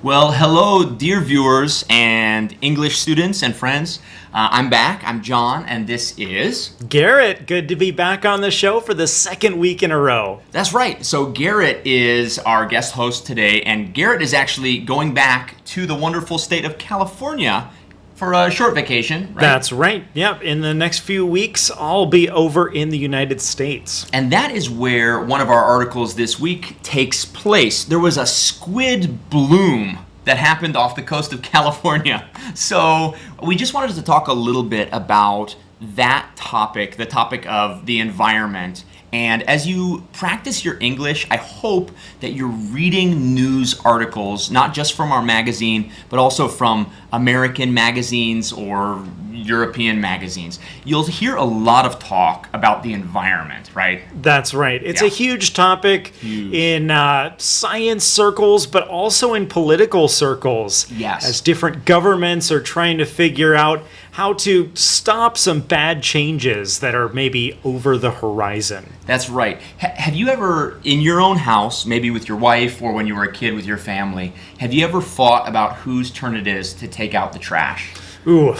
Well, hello, dear viewers and English students and friends. I'm back. I'm John, and this is... Garrett. Good to be back on the show for the second week in a row. That's right. So Garrett is our guest host today, and Garrett is actually going back to the wonderful state of California for a short vacation, right? That's right. Yep. In the next few weeks, I'll be over in the United States. And that is where one of our articles this week takes place. There was a squid bloom that happened off the coast of California. So we just wanted to talk a little bit about that topic, the topic of the environment. And as you practice your English, I hope that you're reading news articles, not just from our magazine, but also from American magazines or European magazines. You'll hear a lot of talk about the environment, right? That's right. It's a huge topic in science circles, but also in political circles. Yes. As different governments are trying to figure out how to stop some bad changes that are maybe over the horizon. That's right. Have you ever, in your own house, maybe with your wife or when you were a kid with your family, have you ever thought about whose turn it is to take out the trash? Ooh,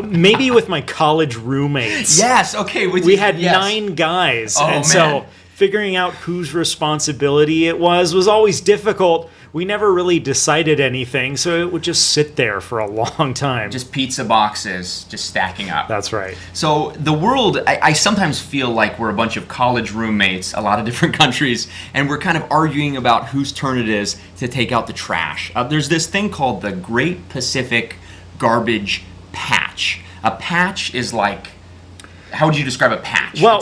maybe with my college roommates. Yes, okay. We had 9 guys, so figuring out whose responsibility it was always difficult. We never really decided anything, so it would just sit there for a long time. Just pizza boxes, just stacking up. That's right. So the world, I sometimes feel like we're a bunch of college roommates, a lot of different countries, and we're kind of arguing about whose turn it is to take out the trash. There's this thing called the Great Pacific Garbage Patch. A patch is like, how would you describe a patch? Well,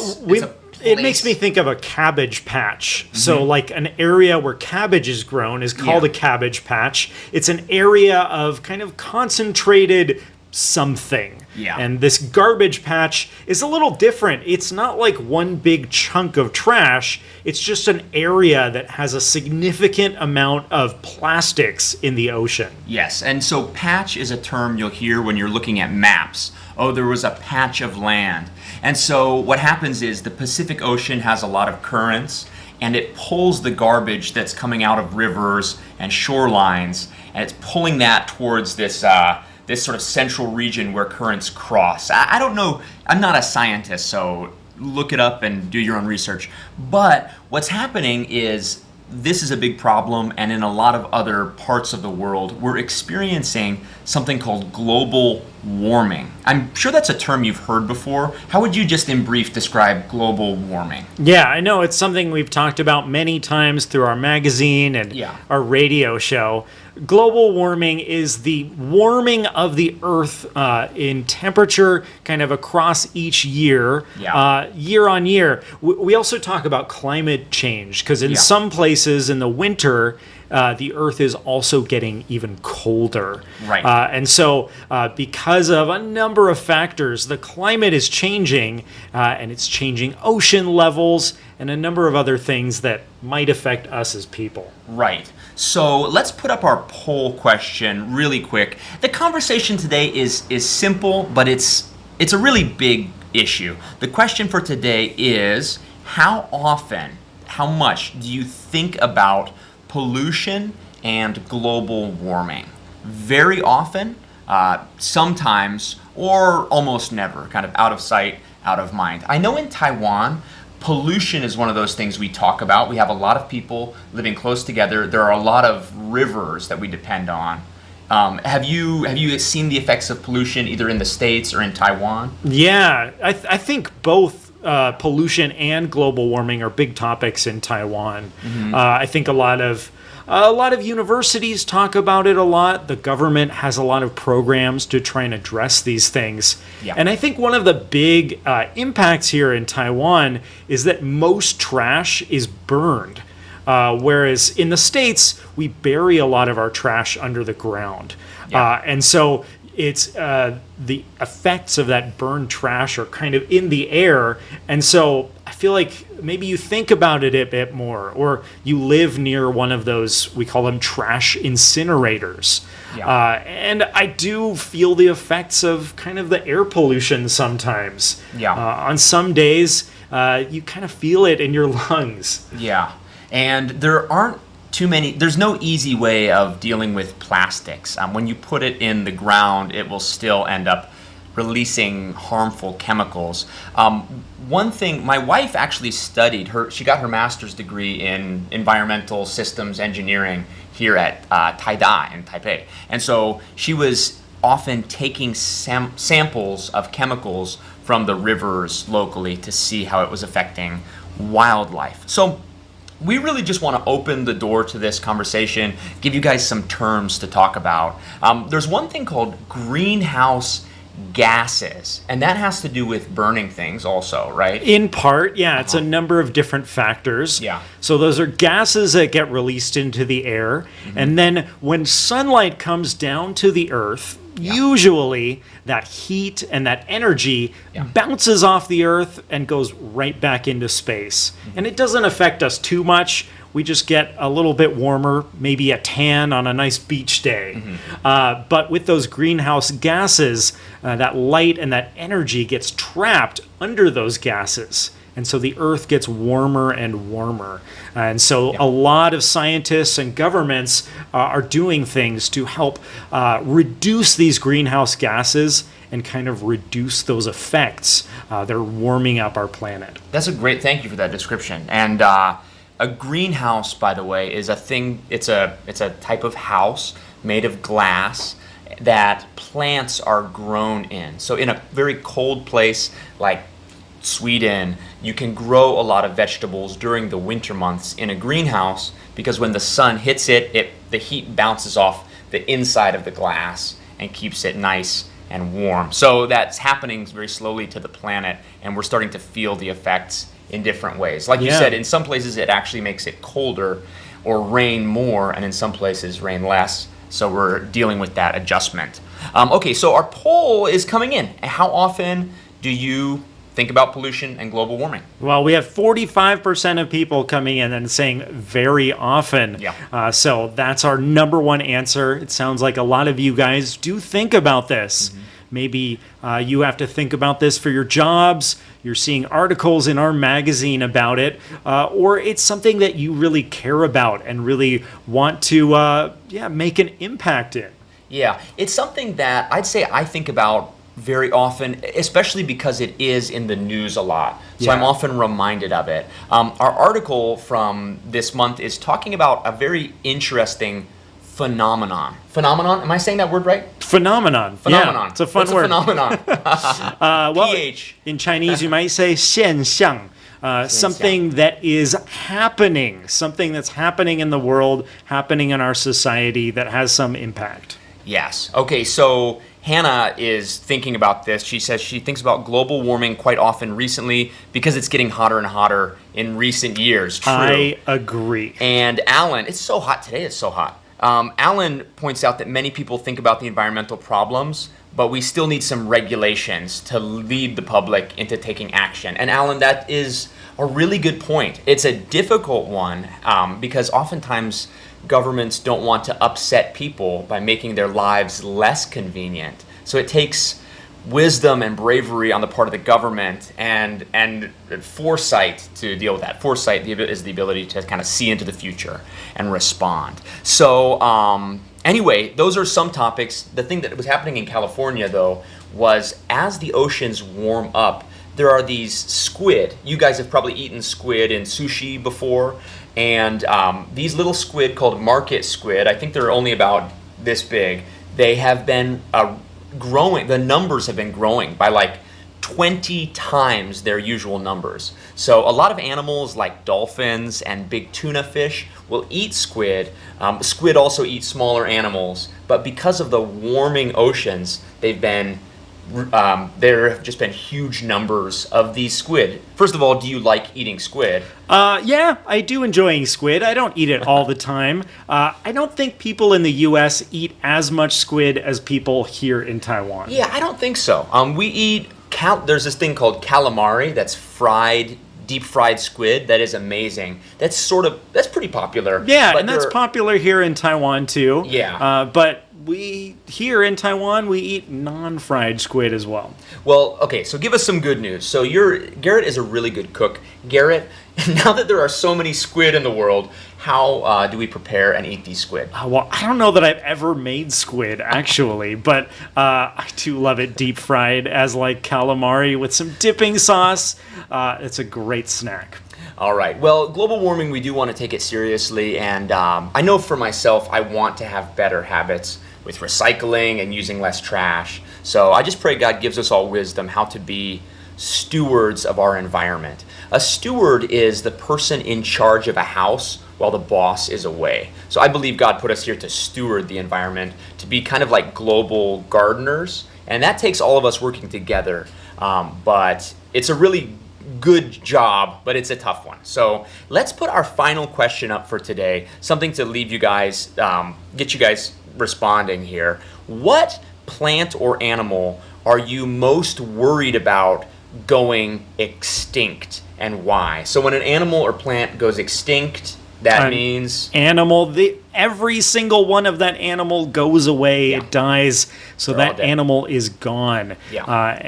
it makes me think of a cabbage patch. Mm-hmm. So like an area where cabbage is grown is called a cabbage patch. It's an area of kind of concentrated something. Yeah. And this garbage patch is a little different. It's not like one big chunk of trash. It's just an area that has a significant amount of plastics in the ocean. Yes, and so patch is a term you'll hear when you're looking at maps. Oh, there was a patch of land. And so what happens is the Pacific Ocean has a lot of currents, and it pulls the garbage that's coming out of rivers and shorelines, and it's pulling that towards this sort of central region where currents cross. I don't know, I'm not a scientist, so look it up and do your own research. But what's happening is this is a big problem, and in a lot of other parts of the world, we're experiencing something called global warming. I'm sure that's a term you've heard before. How would you just in brief describe global warming? Yeah, I know it's something we've talked about many times through our magazine and our radio show. Global warming is the warming of the Earth in temperature kind of across each year, year on year. We also talk about climate change because in some places in the winter, the Earth is also getting even colder. Right. And so because of a number of factors, the climate is changing, and it's changing ocean levels and a number of other things that might affect us as people. Right. So let's put up our poll question really quick. The conversation today is simple, but it's a really big issue. The question for today is, how often, how much do you think about pollution and global warming? Very often, sometimes, or almost never, kind of out of sight, out of mind. I know in Taiwan, pollution is one of those things we talk about. We have a lot of people living close together. There are a lot of rivers that we depend on. Have you seen the effects of pollution either in the States or in Taiwan? Yeah, I think both pollution and global warming are big topics in Taiwan. Mm-hmm. I think a lot of universities talk about it a lot. The government has a lot of programs to try and address these things. Yeah. And I think one of the big impacts here in Taiwan is that most trash is burned. Whereas in the States, we bury a lot of our trash under the ground. Yeah. And so it's the effects of that burned trash are kind of in the air. And so I feel like maybe you think about it a bit more, or you live near one of those, we call them trash incinerators. Yeah. And I do feel the effects of kind of the air pollution sometimes. Yeah. On some days, you kind of feel it in your lungs. Yeah. And there aren't there's no easy way of dealing with plastics. When you put it in the ground, it will still end up releasing harmful chemicals. One thing, my wife actually she got her master's degree in environmental systems engineering here at Taida in Taipei. And so she was often taking samples of chemicals from the rivers locally to see how it was affecting wildlife. So we really just want to open the door to this conversation, give you guys some terms to talk about. There's one thing called greenhouse gases, and that has to do with burning things also, right? In part, yeah. It's a number of different factors. Yeah. So those are gases that get released into the air, and then when sunlight comes down to the earth, usually that heat and that energy bounces off the earth and goes right back into space. And it doesn't affect us too much. We just get a little bit warmer, maybe a tan on a nice beach day. But with those greenhouse gases, that light and that energy gets trapped under those gases. And so the earth gets warmer and warmer. And so a lot of scientists and governments are doing things to help reduce these greenhouse gases and kind of reduce those effects. They're warming up our planet. Thank you for that description. And a greenhouse, by the way, is a thing, it's a type of house made of glass that plants are grown in. So in a very cold place like Sweden, you can grow a lot of vegetables during the winter months in a greenhouse because when the sun hits it, the heat bounces off the inside of the glass and keeps it nice and warm. So that's happening very slowly to the planet, and we're starting to feel the effects in different ways. Like you said, in some places it actually makes it colder or rain more, and in some places rain less. So we're dealing with that adjustment. Okay, so our poll is coming in. How often do you think about pollution and global warming? Well, we have 45% of people coming in and saying very often. So that's our number one answer. It sounds like a lot of you guys do think about this. Maybe you have to think about this for your jobs. You're seeing articles in our magazine about it, or it's something that you really care about and really want to make an impact in. Yeah, it's something that I'd say I think about very often, especially because it is in the news a lot. So I'm often reminded of it. Our article from this month is talking about a very interesting phenomenon. Phenomenon? Am I saying that word right? Phenomenon. Yeah, it's a fun word. Phenomenon. Well, in Chinese, you might say 现象. Something that is happening. Something that's happening in the world, happening in our society that has some impact. Yes. Okay, so Hannah is thinking about this. She says she thinks about global warming quite often recently because it's getting hotter and hotter in recent years. True. I agree. And Alan, it's so hot today, it's so hot. Alan points out that many people think about the environmental problems, but we still need some regulations to lead the public into taking action. And Alan, that is a really good point. It's a difficult one because oftentimes governments don't want to upset people by making their lives less convenient. So it takes wisdom and bravery on the part of the government and foresight to deal with that. Foresight is the ability to kind of see into the future and respond. So anyway, those are some topics. The thing that was happening in California, though, was as the oceans warm up, there are these squid. You guys have probably eaten squid in sushi before. And these little squid called market squid, I think they're only about this big. They have been growing. The numbers have been growing by like 20 times their usual numbers. So a lot of animals like dolphins and big tuna fish will eat squid. Squid also eat smaller animals. But because of the warming oceans, there have just been huge numbers of these squid. First of all, do you like eating squid? Yeah, I do enjoy eating squid. I don't eat it all the time. I don't think people in the U.S. eat as much squid as people here in Taiwan. Yeah, I don't think so. We eat, there's this thing called calamari that's deep fried squid that is amazing. That's pretty popular. Yeah, and that's popular here in Taiwan too. Yeah. But here in Taiwan, we eat non-fried squid as well. Well, okay, so give us some good news. So Garrett is a really good cook. Garrett, now that there are so many squid in the world, how do we prepare and eat these squid? Well, I don't know that I've ever made squid, actually, but I do love it deep fried as like calamari with some dipping sauce. It's a great snack. All right. Well, global warming, we do want to take it seriously. And I know for myself, I want to have better habits with recycling and using less trash. So I just pray God gives us all wisdom how to be stewards of our environment. A steward is the person in charge of a house while the boss is away. So I believe God put us here to steward the environment, to be kind of like global gardeners. And that takes all of us working together. But it's a really good job, but it's a tough one. So let's put our final question up for today, something to leave you guys, get you guys responding here. What plant or animal are you most worried about going extinct, and why? So when an animal or plant goes extinct, that means every single one of that animal goes away, Yeah. it dies, so They're all that dead. animal is gone. Yeah.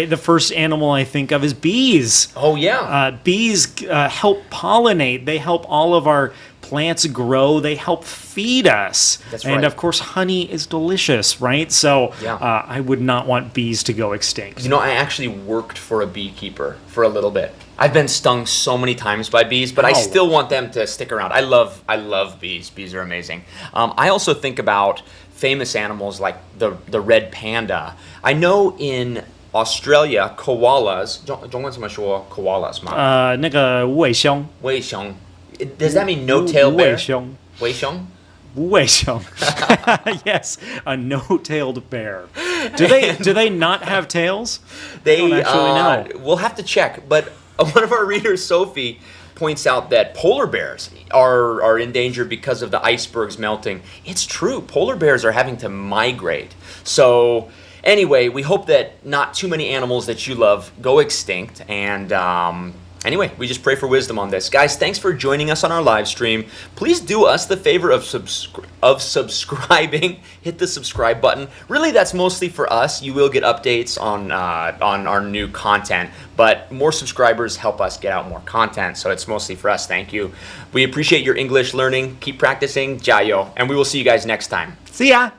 The first animal I think of is bees. Oh yeah. Bees help pollinate. They help all of our plants grow. They help feed us. That's and right. of course, honey is delicious, right? So Yeah. I would not want bees to go extinct. You know, I actually worked for a beekeeper for a little bit. I've been stung so many times by bees, but I Oh. still want them to stick around. I love bees. Bees are amazing. I also think about famous animals like the red panda. I know in Australia, koalas. 中文怎么说 koalas 吗？那个无尾熊，灰熊. Does that mean no-tailed 无尾 bear? 熊。灰熊? 无尾熊. Yes, a no-tailed bear. Do they not have tails? They don't actually know. We'll have to check, but one of our readers, Sophie, points out that polar bears are in danger because of the icebergs melting. It's true. Polar bears are having to migrate. So anyway, we hope that not too many animals that you love go extinct. And anyway, we just pray for wisdom on this. Guys, thanks for joining us on our live stream. Please do us the favor of subscribing. Hit the subscribe button. Really, that's mostly for us. You will get updates on our new content, but more subscribers help us get out more content, so it's mostly for us. Thank you. We appreciate your English learning. Keep practicing. 加油. And we will see you guys next time. See ya!